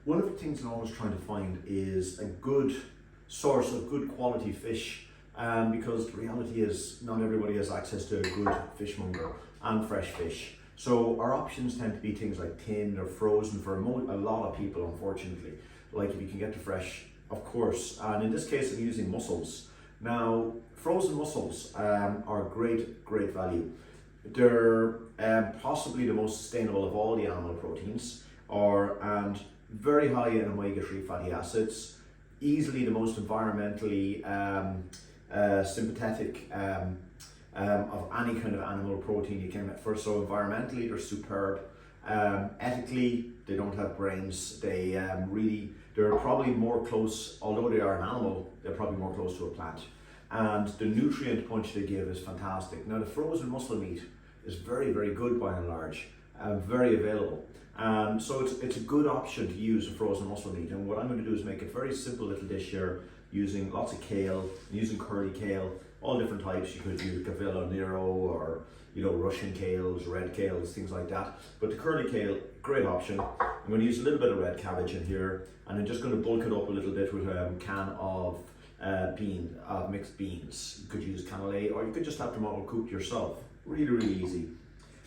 One of the things I'm always trying to find is a good source of good quality fish, because the reality is not everybody has access to a good fishmonger and fresh fish. So our options tend to be things like tinned or frozen for a lot of people, unfortunately. Like if you can get the fresh, of course. And in this case, I'm using mussels. Now, frozen mussels are great value. They're possibly the most sustainable of all the animal proteins, and very high in omega-3 fatty acids, easily the most environmentally sympathetic of any kind of animal protein you can get first. So environmentally, they're superb. Ethically, they don't have brains. They're probably more close, although they are an animal, they're probably more close to a plant. And the nutrient punch they give is fantastic. Now the frozen mussel meat is very good by and large, very available. So it's a good option to use a frozen mussel meat. And what I'm going to do is make a very simple little dish here using lots of kale, using curly kale, all different types. You could use Cavillo Nero or Russian kales, red kales, things like that. But the curly kale, great option. I'm going to use a little bit of red cabbage in here, and I'm just going to bulk it up a little bit with a can of mixed beans. You could use cannellini, or you could just have them all cooked yourself. Really easy.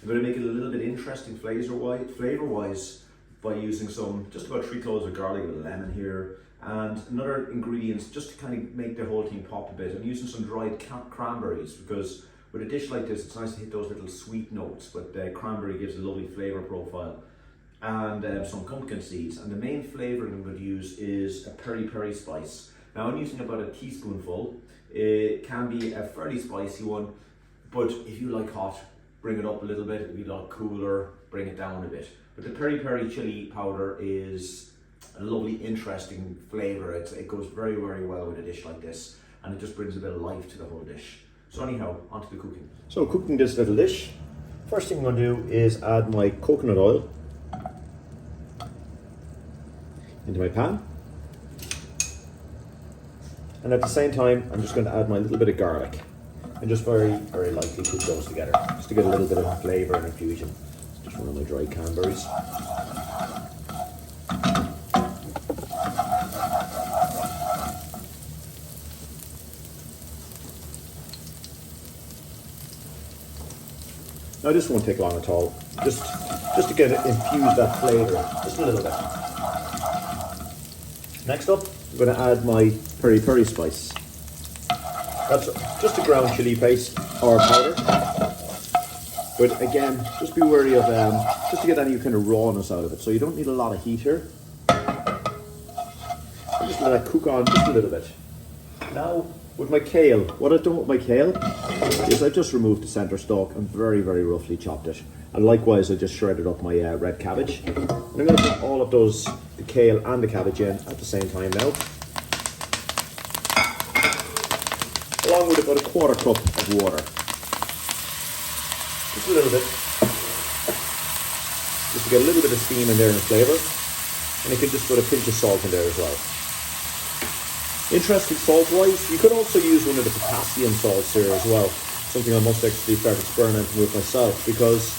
I'm going to make it a little bit interesting flavor-wise by using just about 3 cloves of garlic with a lemon here, and another ingredients just to kind of make the whole thing pop a bit. I'm using some dried cranberries, because with a dish like this, it's nice to hit those little sweet notes, but cranberry gives a lovely flavor profile. And some pumpkin seeds. And the main flavoring I'm going to use is a peri spice. Now I'm using about a teaspoonful. It can be a fairly spicy one, but if you like hot, bring it up a little bit. If you like cooler, bring it down a bit. But the peri chili powder is a lovely, interesting flavor. It goes very well with a dish like this, and it just brings a bit of life to the whole dish. So anyhow, onto the cooking. So cooking this little dish, first thing I'm going to do is add my coconut oil into my pan. And at the same time, I'm just going to add my little bit of garlic, and just very lightly cook those together, just to get a little bit of flavour and infusion. Just one of my dried cranberries. Now this won't take long at all, just to get it infuse that flavour, just a little bit. Next up, I'm going to add my peri spice. That's just a ground chili paste or powder. But again, just be wary of just to get any kind of rawness out of it. So you don't need a lot of heat here. I'm just let it cook on just a little bit. Now with my kale, what I've done with my kale is I've just removed the centre stalk and very roughly chopped it. And likewise, I just shredded up my red cabbage. And I'm going to put all of those, the kale and the cabbage in at the same time now. Along with about a 1/4 cup of water. Just a little bit. Just to get a little bit of steam in there and flavour. And you can just put a pinch of salt in there as well. Interesting salt-wise, you could also use one of the potassium salts here as well. Something I must actually start experimenting with myself, because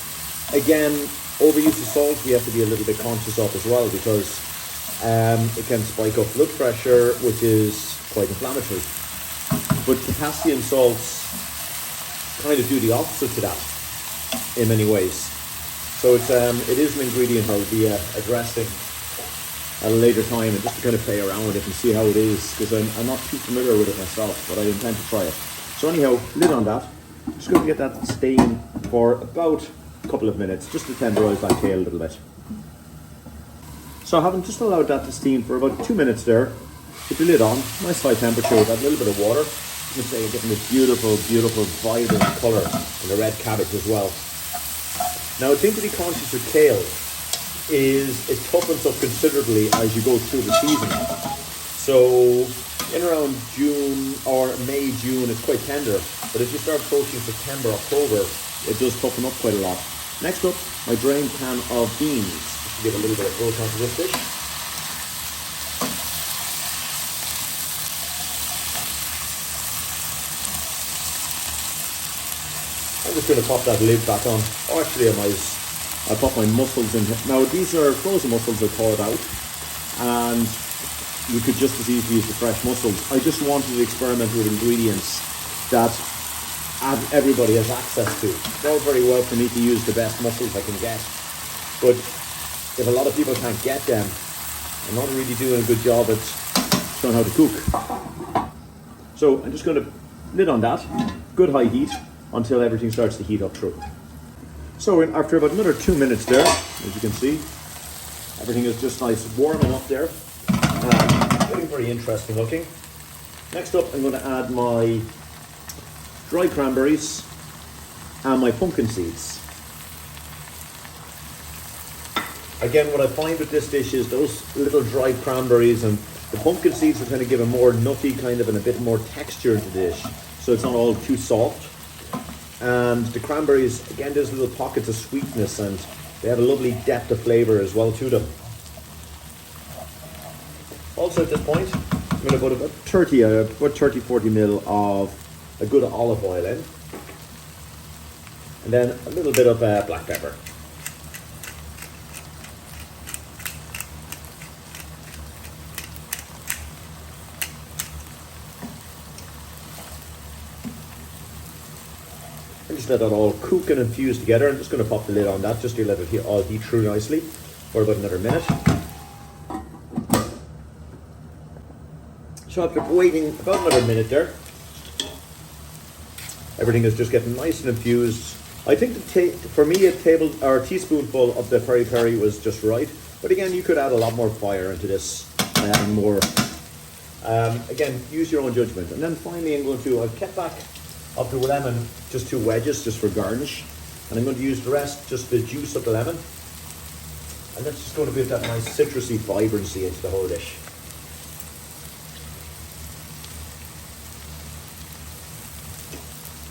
again, overuse of salt we have to be a little bit conscious of as well, because it can spike up blood pressure, which is quite inflammatory. But potassium salts kind of do the opposite to that in many ways. So it is an ingredient I'll be addressing at a later time, and just to kind of play around with it and see how it is, because I'm not too familiar with it myself, but I intend to try it. So anyhow, lid on that. Just going to get that steam for about a couple of minutes, just to tenderise that kale a little bit. So having just allowed that to steam for about 2 minutes there, put the lid on, nice high temperature with that little bit of water. You can say you're getting this beautiful vibrant colour in the red cabbage as well. Now a thing to be conscious with kale is it toughens up considerably as you go through the season. So in around June or May, June, it's quite tender, but as you start approaching September, October, it does toughen up quite a lot. Next up, my drained can of beans, just to give a little bit of broth onto this dish. I'm just going to pop that lid back on. Oh, actually, I'll pop my mussels in here. Now, these are frozen mussels I thawed out. and you could just as easily use the fresh mussels. I just wanted to experiment with ingredients that everybody has access to. It's all very well for me to use the best mussels I can get, but if a lot of people can't get them, I'm not really doing a good job at showing how to cook. So I'm just going to lid on that, good high heat, until everything starts to heat up through. So after about another 2 minutes there, as you can see, everything is just nice warm enough there. Getting very interesting looking. Next up, I'm going to add my dry cranberries and my pumpkin seeds. Again, what I find with this dish is those little dried cranberries and the pumpkin seeds are going to give a more nutty kind of and a bit more texture to the dish, so it's not all too soft. And the cranberries, again, there's little pockets of sweetness and they have a lovely depth of flavour as well to them. Also at this point, I'm going to put about 30-40 ml of a good olive oil in, and then a little bit of black pepper. And just let that all cook and infuse together. I'm just going to pop the lid on that just to let it all heat through nicely for about another minute. So after waiting about another minute there, everything is just getting nice and infused. I think for me a teaspoonful of the peri peri was just right, but again you could add a lot more fire into this and more. Again, use your own judgment. And then finally I've kept back of the lemon, just 2 wedges just for garnish, and I'm going to use the rest, just the juice of the lemon, and that's just going to give that nice citrusy vibrancy into the whole dish.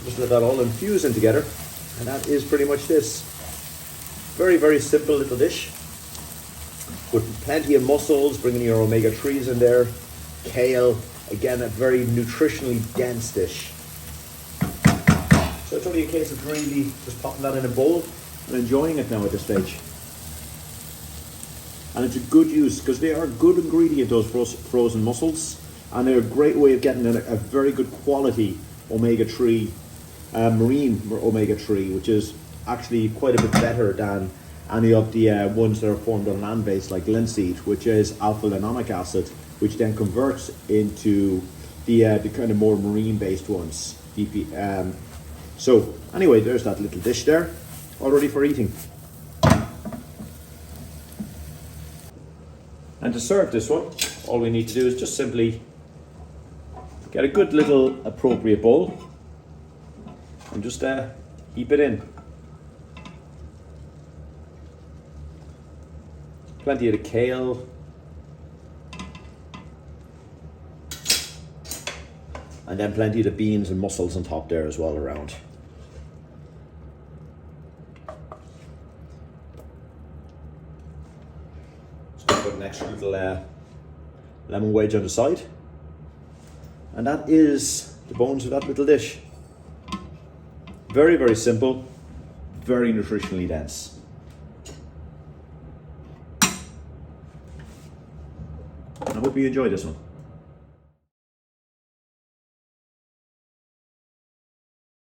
Just let that all infuse in together, and that is pretty much this. Very, very simple little dish with plenty of mussels, bringing your omega-3s in there, kale, again a very nutritionally dense dish. So it's only a case of really just popping that in a bowl and enjoying it now at this stage. And it's a good use because they are a good ingredient, those frozen mussels, and they're a great way of getting a very good quality omega-3, marine omega-3, which is actually quite a bit better than any of the ones that are formed on land-based, like linseed, which is alpha-linolic acid, which then converts into the kind of more marine-based ones. So anyway, there's that little dish there, all ready for eating. And to serve this one, all we need to do is just simply get a good little appropriate bowl and just heap it in. Plenty of the kale. And then plenty of the beans and mussels on top there as well around. Just going to put an extra little lemon wedge on the side. And that is the bones of that little dish. Very, very simple, very nutritionally dense. I hope you enjoyed this one.